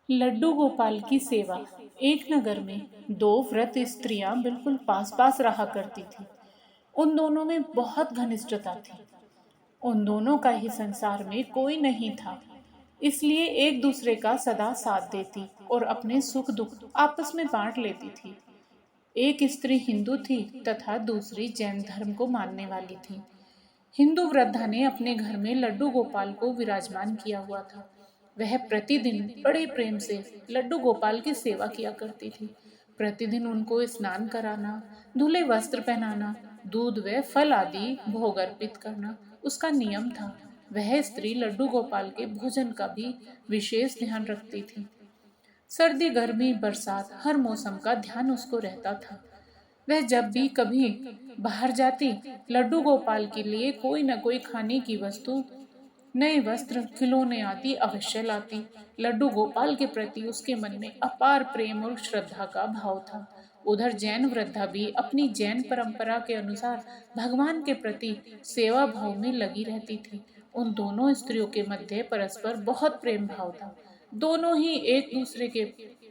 लड्डू गोपाल की सेवा। एक नगर में दो व्रत स्त्रियां बिल्कुल पास पास रहा करती थी। उन दोनों में बहुत घनिष्ठता थी। उन दोनों का ही संसार में कोई नहीं था, इसलिए एक दूसरे का सदा साथ देती और अपने सुख दुख आपस में बांट लेती थी। एक स्त्री हिंदू थी तथा दूसरी जैन धर्म को मानने वाली थी। हिंदू वृद्धा ने अपने घर में लड्डू गोपाल को विराजमान किया हुआ था। वह प्रतिदिन बड़े प्रेम से लड्डू गोपाल की सेवा किया करती थी। प्रतिदिन उनको स्नान कराना, धुले वस्त्र पहनाना, दूध व फल आदि भोग अर्पित करना उसका नियम था। वह स्त्री लड्डू गोपाल के भोजन का भी विशेष ध्यान रखती थी। सर्दी, गर्मी, बरसात हर मौसम का ध्यान उसको रहता था। वह जब भी कभी बाहर जाती, लड्डू गोपाल के लिए कोई न कोई खाने की वस्तु, नए वस्त्र, खिलौने आदि अवश्य लाती। लड्डू गोपाल के प्रति उसके मन में अपार प्रेम और श्रद्धा का भाव था। उधर जैन वृद्धा भी अपनी जैन परंपरा के अनुसार भगवान के प्रति सेवा भाव में लगी रहती थी। उन दोनों स्त्रियों के मध्य परस्पर बहुत प्रेम भाव था। दोनों ही एक दूसरे के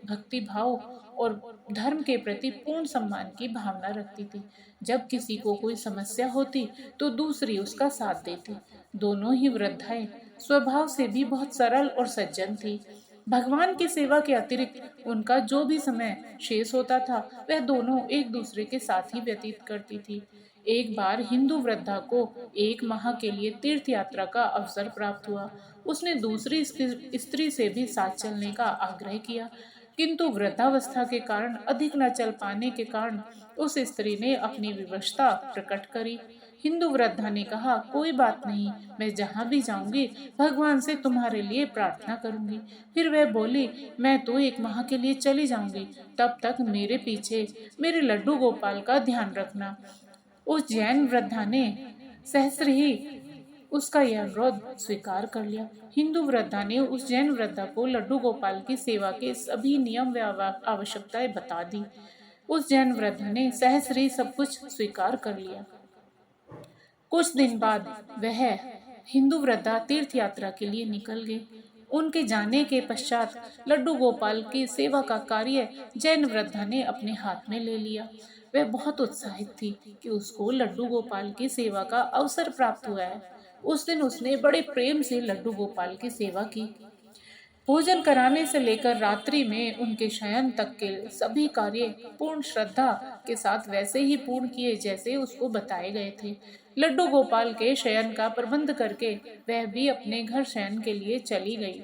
भक्ति भाव और धर्म के प्रति पूर्ण सम्मान की भावना रखती थी। जब किसी को कोई समस्या होती तो दूसरी उसका साथ देती। दोनों ही वृद्धाएं स्वभाव से भी बहुत सरल और सज्जन थी। भगवान की सेवा के अतिरिक्त उनका जो भी समय शेष होता था वह दोनों एक दूसरे के साथ ही व्यतीत करती थी। एक बार हिंदू वृद्धा को एक माह के लिए तीर्थ यात्रा का अवसर प्राप्त हुआ। उसने दूसरी स्त्री से भी साथ चलने का आग्रह किया, किंतु वृद्धावस्था के कारण अधिक न चल पाने के कारण उस स्त्री ने अपनी विवशता प्रकट करी। हिंदू वृद्धा ने कहा, कोई बात नहीं, मैं जहाँ भी जाऊंगी भगवान से तुम्हारे लिए प्रार्थना करूंगी। फिर वह बोली, मैं तो एक माह के लिए चली जाऊंगी, तब तक मेरे पीछे मेरे लड्डू गोपाल का ध्यान रखना। उस जैन वृद्धा ने सहस्र ही उसका यह अनुरोध स्वीकार कर लिया। हिंदू वृद्धा ने उस जैन वृद्धा को लड्डू गोपाल की सेवा के सभी नियम व आवश्यकताएं बता दी। उस जैन वृद्धा ने सहस्र ही सब कुछ स्वीकार कर लिया। कुछ दिन बाद वह हिंदू वृद्धा तीर्थ यात्रा के लिए निकल गई। उनके जाने के पश्चात लड्डू गोपाल की सेवा का कार्य जैन वृद्धा ने अपने हाथ में ले लिया। वह बहुत उत्साहित थी कि उसको लड्डू गोपाल की सेवा का अवसर प्राप्त हुआ है। उस दिन उसने बड़े प्रेम से लड्डू गोपाल की सेवा की। भोजन कराने से लेकर रात्रि में उनके शयन तक के सभी कार्य पूर्ण श्रद्धा के साथ वैसे ही पूर्ण किए जैसे उसको बताए गए थे। लड्डू गोपाल के शयन का प्रबंध करके वह भी अपने घर शयन के लिए चली गई।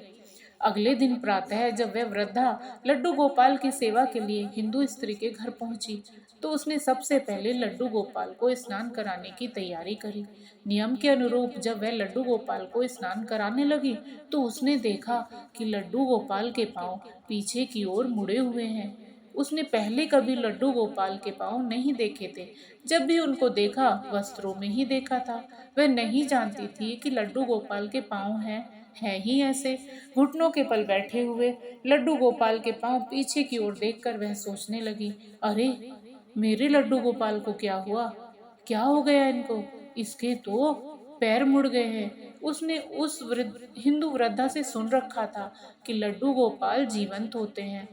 अगले दिन प्रातः जब वह वृद्धा लड्डू गोपाल की सेवा के लिए हिंदू स्त्री के घर पहुंची तो उसने सबसे पहले लड्डू गोपाल को स्नान कराने की तैयारी करी। नियम के अनुरूप जब वह लड्डू गोपाल को स्नान कराने लगी तो उसने देखा कि लड्डू गोपाल के पांव पीछे की ओर मुड़े हुए हैं। उसने पहले कभी लड्डू गोपाल के पांव नहीं देखे थे। जब भी उनको देखा वस्त्रों में ही देखा था। वह नहीं जानती थी कि लड्डू गोपाल के पांव हैं ही ऐसे। घुटनों के बल बैठे हुए लड्डू गोपाल के पांव पीछे की ओर देखकर वह सोचने लगी, अरे मेरे लड्डू गोपाल को क्या हुआ? क्या हो गया इनको? इसके तो पैर मुड़ गए हैं। उसने उस हिंदू वृद्धा से सुन रखा था कि लड्डू गोपाल जीवंत होते हैं।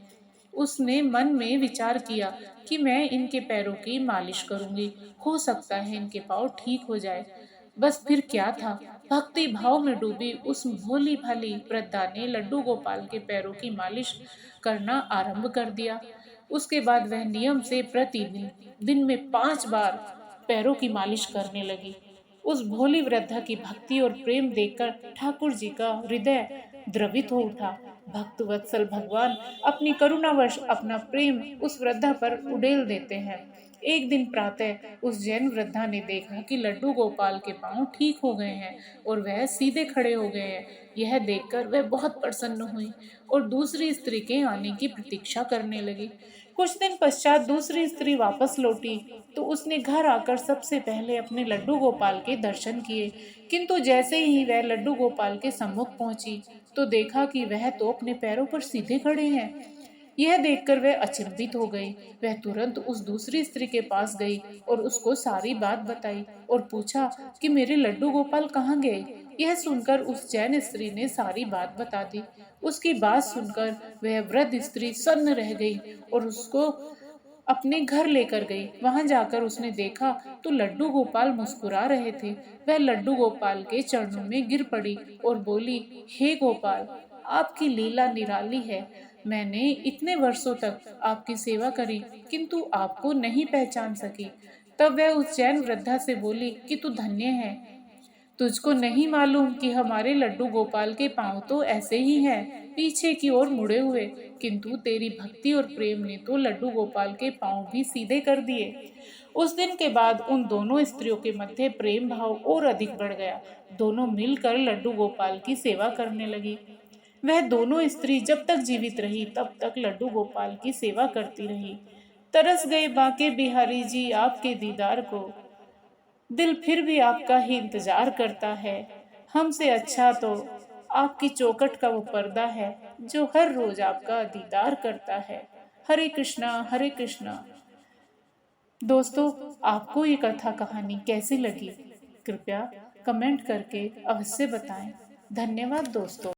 उसने मन में विचार किया कि मैं इनके पैरों की मालिश करूंगी, हो सकता है इनके पाँव ठीक हो जाए। बस फिर क्या था, भक्ति भाव में डूबी उस भोली भाली वृद्धा ने लड्डू गोपाल के पैरों की मालिश करना आरंभ कर दिया। उसके बाद वह नियम से प्रतिदिन दिन में 5 बार पैरों की मालिश करने लगी। उस भोली वृद्धा की भक्ति और प्रेम देखकर ठाकुर जी का हृदय द्रवित हो उठा। भक्त वत्सल भगवान अपनी करुणावश अपना प्रेम उस वृद्धा पर उड़ेल देते हैं। एक दिन प्रातः उस जैन वृद्धा ने देखा कि लड्डू गोपाल के पांव ठीक हो गए हैं और वह सीधे खड़े हो गए हैं। यह देखकर वह बहुत प्रसन्न हुई और दूसरी स्त्री के आने की प्रतीक्षा करने लगी। कुछ दिन पश्चात दूसरी स्त्री वापस लौटी तो उसने घर आकर सबसे पहले अपने लड्डू गोपाल के दर्शन किए, किंतु जैसे ही वह लड्डू गोपाल के सम्मुख पहुंची तो देखा कि वह तो अपने पैरों पर सीधे खड़े हैं। यह देखकर वह अचंभित हो गई। वह तुरंत उस दूसरी स्त्री के पास गई और उसको सारी बात बताई और पूछा कि मेरे लड्डू गोपाल कहाँ गए? यह सुनकर उस जैन स्त्री ने सारी बात बता दी। उसकी बात सुनकर वह वृद्ध स्त्री सन्न रह गई और उसको अपने घर लेकर गई। वहां जाकर उसने देखा तो लड्डू गोपाल मुस्कुरा रहे थे। वह लड्डू गोपाल के चरणों में गिर पड़ी और बोली, हे गोपाल, आपकी लीला निराली है। मैंने इतने वर्षों तक आपकी सेवा करी किंतु आपको नहीं पहचान सकी। तब वह उस जैन वृद्धा से बोली कि तू धन्य है। तुझको नहीं मालूम कि हमारे लड्डू गोपाल के पांव तो ऐसे ही हैं, पीछे की ओर मुड़े हुए, किंतु तेरी भक्ति और प्रेम ने तो लड्डू गोपाल के पांव भी सीधे कर दिए। उस दिन के बाद उन दोनों स्त्रियों के मध्य प्रेम भाव और अधिक बढ़ गया। दोनों मिलकर लड्डू गोपाल की सेवा करने लगी। वह दोनों स्त्री जब तक जीवित रही तब तक लड्डू गोपाल की सेवा करती रही। तरस गए बांके बिहारी जी आपके दीदार को, दिल फिर भी आपका ही इंतजार करता है। हमसे अच्छा तो आपकी चौखट का वो पर्दा है जो हर रोज आपका दीदार करता है। हरे कृष्णा हरे कृष्णा। दोस्तों, आपको ये कथा कहानी कैसी लगी? कृपया कमेंट करके अवश्य बताएं। धन्यवाद दोस्तों।